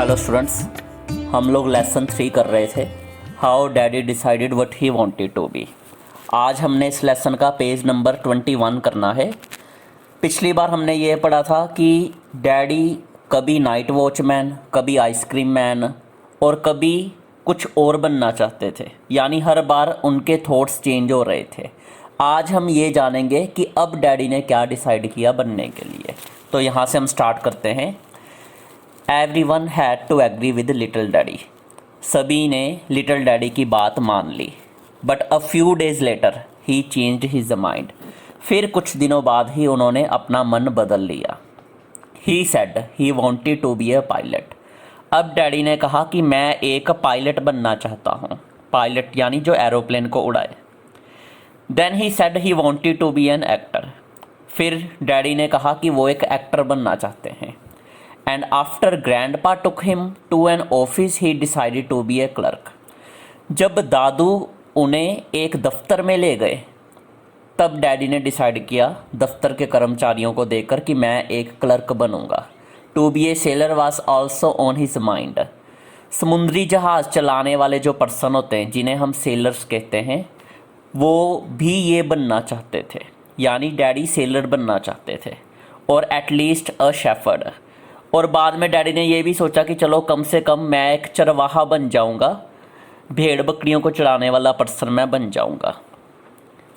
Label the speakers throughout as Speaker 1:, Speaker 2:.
Speaker 1: Hello students, हम लोग lesson 3 कर रहे थे, how daddy decided what he wanted to be. आज हमने इस लेसन का पेज नंबर 21 करना है। पिछली बार हमने ये पढ़ा था कि डैडी कभी नाइट वॉचमैन, कभी आइसक्रीम मैन और कभी कुछ और बनना चाहते थे, यानी हर बार उनके थॉट्स चेंज हो रहे थे। आज हम ये जानेंगे कि अब डैडी ने क्या डिसाइड किया बनने के लिए। तो यहाँ से हम स्टार्ट करते हैं। Everyone had to agree with little daddy. सभी ने लिटिल डैडी की बात मान ली। But a few days later he changed his mind. फिर कुछ दिनों बाद ही उन्होंने अपना मन बदल लिया। He said he wanted to be a pilot. अब डैडी ने कहा कि मैं एक पायलट बनना चाहता हूँ। पायलट यानी जो एरोप्लेन को उड़ाए। Then he said he wanted to be an actor. फिर डैडी ने कहा कि वो एक एक्टर बनना चाहते हैं। And after grandpa took him to an office, he decided to be a clerk. जब दादू उन्हें एक दफ्तर में ले गए, तब डैडी ने डिसाइड किया दफ्तर के कर्मचारियों को देखकर कि मैं एक क्लर्क बनूंगा। To be a sailor was also on his mind. समुद्री जहाज़ चलाने वाले जो पर्सन होते हैं, जिन्हें हम सेलर्स कहते हैं, वो भी ये बनना चाहते थे, यानी डैडी सेलर बनना चाहते थे, और एटलीस्ट अ शेफर्ड। और बाद में डैडी ने ये भी सोचा कि चलो कम से कम मैं एक चरवाहा बन जाऊंगा, भेड़ बकरियों को चराने वाला पर्सन मैं बन जाऊंगा।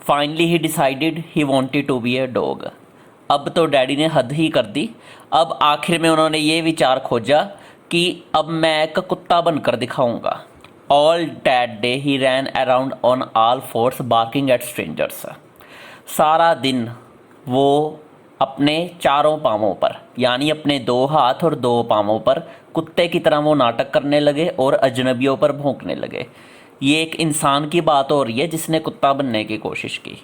Speaker 1: Finally he decided he wanted to be a dog. अब तो डैडी ने हद ही कर दी। अब आखिर में उन्होंने ये विचार खोजा कि अब मैं एक कुत्ता बनकर दिखाऊंगा। All that day he ran around on all fours barking at strangers. सारा दिन वो अपने चारों पाँवों पर, यानी अपने 2 हाथ और 2 पाँवों पर कुत्ते की तरह वो नाटक करने लगे और अजनबियों पर भौंकने लगे। ये एक इंसान की बात हो रही है जिसने कुत्ता बनने की कोशिश की।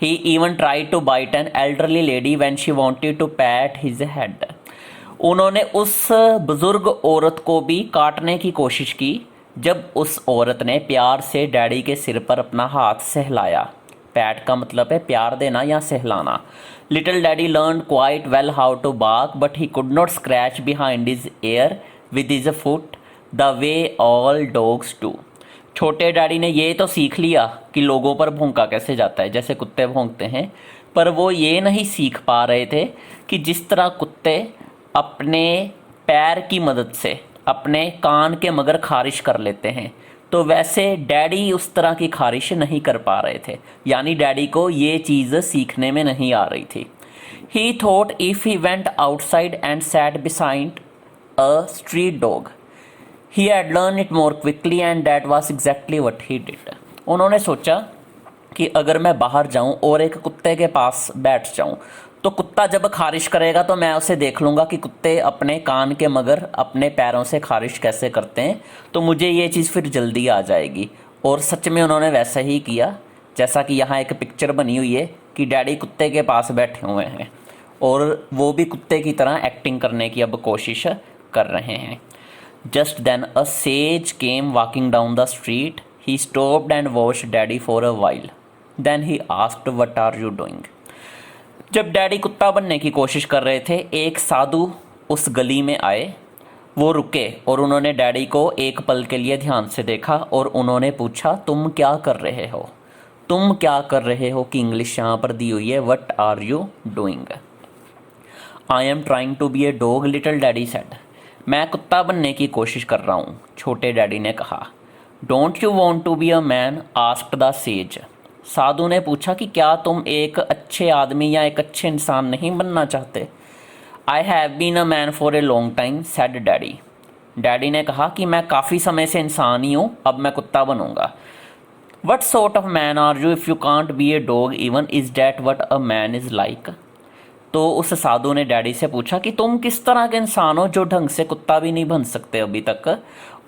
Speaker 1: He even try to bite an elderly lady when she wanted to pat his head. उन्होंने उस बुजुर्ग औरत को भी काटने की कोशिश की जब उस औरत ने प्यार से डैडी के सिर पर अपना हाथ सहलाया। पैट का मतलब है प्यार देना या सहलाना। Little daddy learn quite well how to bark, but he could not scratch behind his ear with his foot the way all dogs do. छोटे डैडी ने ये तो सीख लिया कि लोगों पर भौंका कैसे जाता है, जैसे कुत्ते भौंकते हैं, पर वो ये नहीं सीख पा रहे थे कि जिस तरह कुत्ते अपने पैर की मदद से अपने कान के मगर खारिश कर लेते हैं, तो वैसे डैडी उस तरह की खारिश नहीं कर पा रहे थे, यानी डैडी को ये चीज़ सीखने में नहीं आ रही थी। ही thought if he went outside and set beside a street dog he had learn it more quickly and that was exactly what he did. उन्होंने सोचा कि अगर मैं बाहर जाऊं और एक कुत्ते के पास बैठ जाऊं, तो कुत्ता जब खारिश करेगा तो मैं उसे देख लूँगा कि कुत्ते अपने कान के मगर अपने पैरों से खारिश कैसे करते हैं, तो मुझे ये चीज़ फिर जल्दी आ जाएगी। और सच में उन्होंने वैसा ही किया, जैसा कि यहाँ एक पिक्चर बनी हुई है कि डैडी कुत्ते के पास बैठे हुए हैं और वो भी कुत्ते की तरह एक्टिंग करने की अब कोशिश कर रहे हैं। Just then a sage came walking down the street. He stopped and watched daddy for a while. Then he asked what are you doing. जब डैडी कुत्ता बनने की कोशिश कर रहे थे, एक साधु उस गली में आए। वो रुके और उन्होंने डैडी को एक पल के लिए ध्यान से देखा और उन्होंने पूछा, तुम क्या कर रहे हो? तुम क्या कर रहे हो की इंग्लिश यहाँ पर दी हुई है, what are you doing. I am trying to be a dog, little daddy said. मैं कुत्ता बनने की कोशिश कर रहा हूँ, छोटे डैडी ने कहा। Don't you want to be a man, asked the sage. साधु ने पूछा कि क्या तुम एक अच्छे आदमी या एक अच्छे इंसान नहीं बनना चाहते? I have been a man for a long time, said daddy. Daddy ने कहा कि मैं काफ़ी समय से इंसान ही हूँ, अब मैं कुत्ता बनूंगा। What sort of man are you if you can't be a dog even, is that what a man is like. तो उस साधु ने डैडी से पूछा कि तुम किस तरह के इंसान हो जो ढंग से कुत्ता भी नहीं बन सकते अभी तक,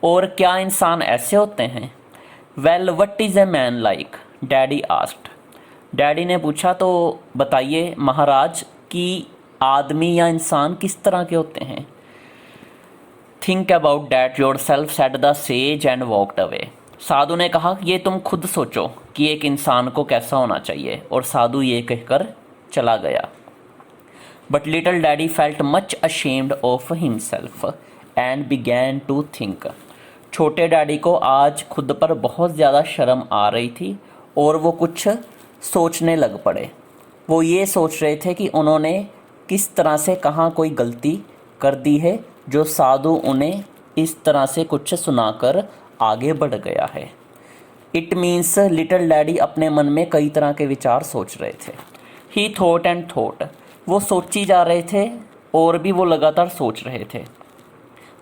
Speaker 1: और क्या इंसान ऐसे होते हैं? Well what is a man like, daddy asked. Daddy ने पूछा, तो बताइए महाराज कि आदमी या इंसान किस तरह के होते हैं? Think about that yourself, said the sage and walked away. साधु ने कहा, ये तुम खुद सोचो कि एक इंसान को कैसा होना चाहिए, और साधु ये कहकर चला गया। But little daddy felt much ashamed of himself and began to think. छोटे डैडी को आज खुद पर बहुत ज़्यादा शर्म आ रही थी और वो कुछ सोचने लग पड़े। वो ये सोच रहे थे कि उन्होंने किस तरह से कहाँ कोई गलती कर दी है जो साधु उन्हें इस तरह से कुछ सुनाकर आगे बढ़ गया है। इट मीन्स लिटिल डैडी अपने मन में कई तरह के विचार सोच रहे थे। ही थॉट एंड थॉट, वो सोची जा रहे थे और भी वो लगातार सोच रहे थे।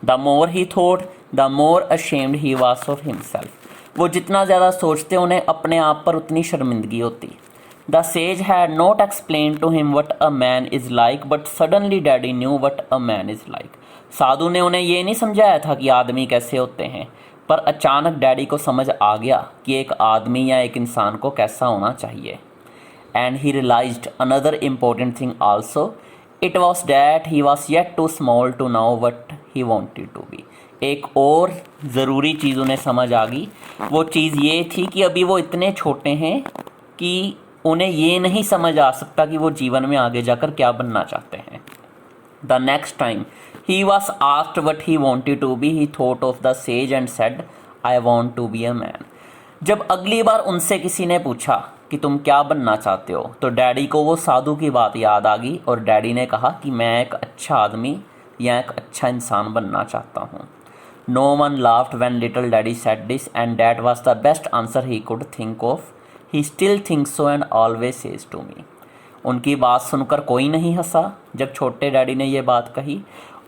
Speaker 1: The more he thought the more ashamed he was of himself. वो जितना ज़्यादा सोचते उन्हें अपने आप पर उतनी शर्मिंदगी होती। The sage had not explain to him what a man is like but suddenly daddy knew what a man is like. साधु ने उन्हें ये नहीं समझाया था कि आदमी कैसे होते हैं, पर अचानक डैडी को समझ आ गया कि एक आदमी या एक इंसान को कैसा होना चाहिए। And he realised another important thing also, it was that he was yet too small to know what he wanted to be. एक और ज़रूरी चीज़ उन्हें समझ आ गई। वो चीज़ ये थी कि अभी वो इतने छोटे हैं कि उन्हें ये नहीं समझ आ सकता कि वो जीवन में आगे जाकर क्या बनना चाहते हैं। The next time he was asked what he wanted to be he thought of the sage and said I want to be a man. जब अगली बार उनसे किसी ने पूछा कि तुम क्या बनना चाहते हो, तो डैडी को वो साधु की बात याद आ गई और डैडी ने कहा कि मैं एक अच्छा आदमी या एक अच्छा इंसान बनना चाहता हूँ। No one laughed when little daddy said this and that was the best answer he could think of. He still thinks so and always says to me. उनकी बात सुनकर कोई नहीं हंसा जब छोटे डैडी ने ये बात कही,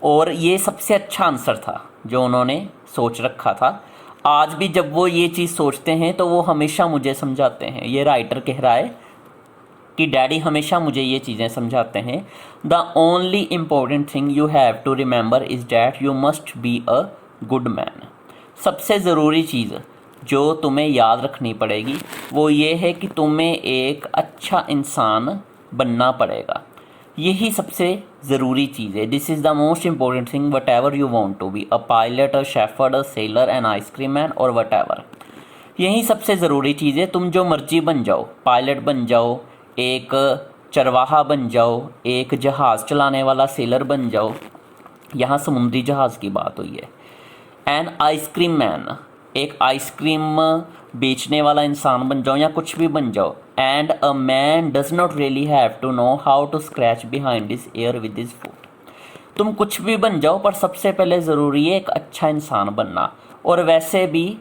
Speaker 1: और ये सबसे अच्छा आंसर था जो उन्होंने सोच रखा था। आज भी जब वो ये चीज़ सोचते हैं तो वो हमेशा मुझे समझाते हैं। ये राइटर कह रहा है कि डैडी हमेशा मुझे ये चीज़ें समझाते हैं। The only important thing you have to remember is that you must be a good man. सबसे ज़रूरी चीज़ जो तुम्हें याद रखनी पड़ेगी वो ये है कि तुम्हें एक अच्छा इंसान बनना पड़ेगा। यही सबसे ज़रूरी चीज़ है। This is the most important thing whatever you want to be, a pilot, a shepherd, a sailor, an ice cream man और वट एवर। यही सबसे ज़रूरी चीज़ है। तुम जो मर्जी बन जाओ, पायलट बन जाओ, एक चरवाहा बन जाओ, एक जहाज़ चलाने वाला सेलर बन जाओ, यहाँ समुद्री जहाज़ की बात हुई है। एन आइसक्रीम मैन, एक आइसक्रीम बेचने वाला इंसान बन जाओ या कुछ भी बन जाओ। And a man does not really have to know how to scratch behind his ear with his foot. तुम कुछ भी बन जाओ पर सबसे पहले ज़रूरी है एक अच्छा इंसान बनना। और वैसे भी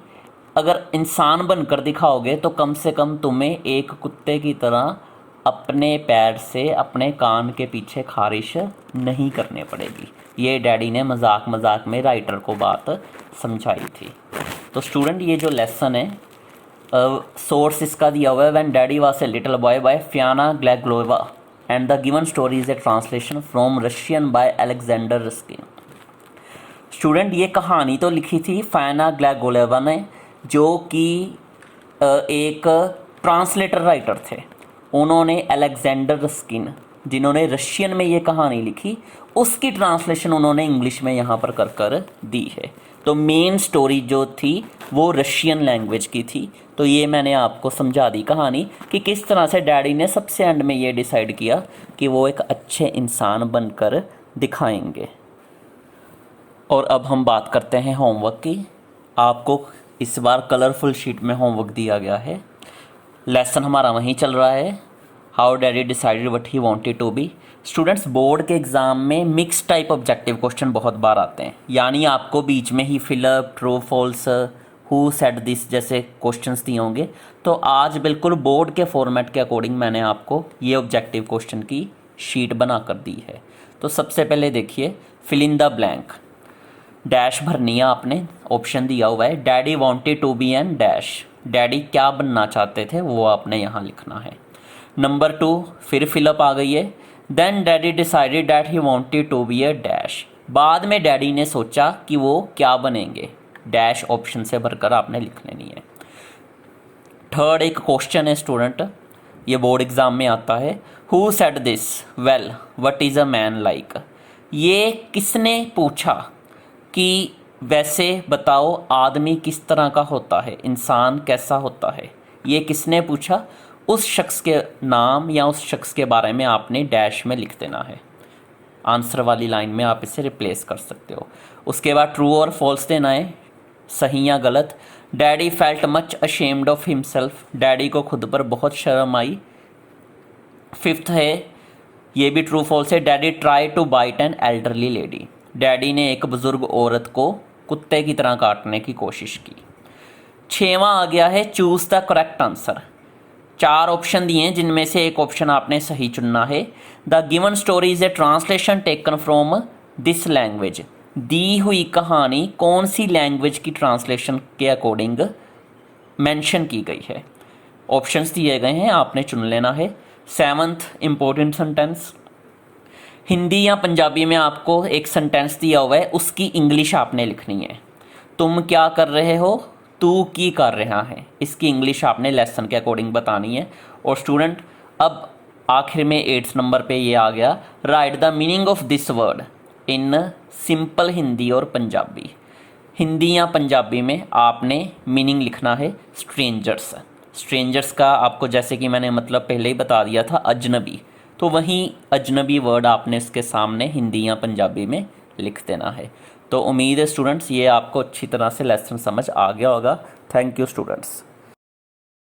Speaker 1: अगर इंसान बनकर दिखाओगे तो कम से कम तुम्हें एक कुत्ते की तरह अपने पैर से अपने कान के पीछे खारिश नहीं करने पड़ेगी। ये डैडी ने मजाक मजाक में राइटर को बात समझाई थी। तो स्टूडेंट ये जो लेसन है सोर्स इसका दिया हुआ है when daddy was a little boy by Fiana Glegova and the given story is a translation from Russian by Alexander Raskin. Student ये कहानी तो लिखी थी फियाना ग्लेगोवा ने, जो कि एक ट्रांसलेटर राइटर थे। उन्होंने अलेक्जेंडर रस्किन जिन्होंने रशियन में ये कहानी लिखी उसकी ट्रांसलेशन उन्होंने इंग्लिश में यहाँ पर कर दी है। तो मेन स्टोरी जो थी वो रशियन लैंग्वेज की थी। तो ये मैंने आपको समझा दी कहानी कि किस तरह से डैडी ने सबसे एंड में ये डिसाइड किया कि वो एक अच्छे इंसान बनकर दिखाएंगे। और अब हम बात करते हैं होमवर्क की। आपको इस बार कलरफुल शीट में होमवर्क दिया गया है। लेसन हमारा वहीं चल रहा है, how daddy decided what he wanted to be. Students board के एग्ज़ाम में मिक्स टाइप ऑब्जेक्टिव क्वेश्चन बहुत बार आते हैं, यानी आपको बीच में ही fill up, true, false, who said this जैसे क्वेश्चंस दिए होंगे। तो आज बिल्कुल बोर्ड के फॉर्मेट के अकॉर्डिंग मैंने आपको ये ऑब्जेक्टिव क्वेश्चन की शीट बना कर दी है। तो सबसे पहले देखिए, fill in the blank. Dash भरनी है आपने, ऑप्शन दिया हुआ है daddy wanted to be an dash. Daddy क्या बनना चाहते थे वो आपने यहाँ लिखना है। नंबर 2 फिर फिलअप आ गई है। Then daddy decided that he wanted to be a dash. बाद में डैडी ने सोचा कि वो क्या बनेंगे, डैश ऑप्शन से भरकर आपने लिख लेनी है। थर्ड एक क्वेश्चन है स्टूडेंट, ये बोर्ड एग्जाम में आता है, who said this well what is a man like. ये किसने पूछा कि वैसे बताओ आदमी किस तरह का होता है, इंसान कैसा होता है। ये किसने पूछा, उस शख्स के नाम या उस शख्स के बारे में आपने डैश में लिख देना है। आंसर वाली लाइन में आप इसे रिप्लेस कर सकते हो। उसके बाद ट्रू और फॉल्स देना है, सही या गलत। Daddy felt much ashamed of himself, daddy को खुद पर बहुत शर्म आई। फिफ्थ है, ये भी ट्रू फॉल्स है, daddy try to bite an elderly lady, daddy ने एक बुज़ुर्ग औरत को कुत्ते की तरह काटने की कोशिश की। छठवां आ गया है choose the correct answer. 4 option दिए हैं जिनमें से एक ऑप्शन आपने सही चुनना है। The given story is a translation taken from this language, दी हुई कहानी कौन सी लैंग्वेज की ट्रांसलेशन के अकॉर्डिंग मेंशन की गई है। ऑप्शंस दिए गए हैं, आपने चुन लेना है। 7th इम्पोर्टेंट सेंटेंस, हिंदी या पंजाबी में आपको एक सेंटेंस दिया हुआ है, उसकी इंग्लिश आपने लिखनी है। तुम क्या कर रहे हो, तू की कर रहा है, इसकी इंग्लिश आपने लेसन के अकॉर्डिंग बतानी है। और स्टूडेंट अब आखिर में 8th नंबर पे ये आ गया, right the meaning of this word in simple Hindi और पंजाबी। हिंदी या पंजाबी में आपने मीनिंग लिखना है स्ट्रेंजर्स। स्ट्रेंजर्स का आपको जैसे कि मैंने मतलब पहले ही बता दिया था अजनबी, तो वहीं अजनबी वर्ड आपने इसके सामने हिंदी या पंजाबी में लिख देना है। तो उम्मीद है स्टूडेंट्स ये आपको अच्छी तरह से लेसन समझ आ गया होगा। Thank you students.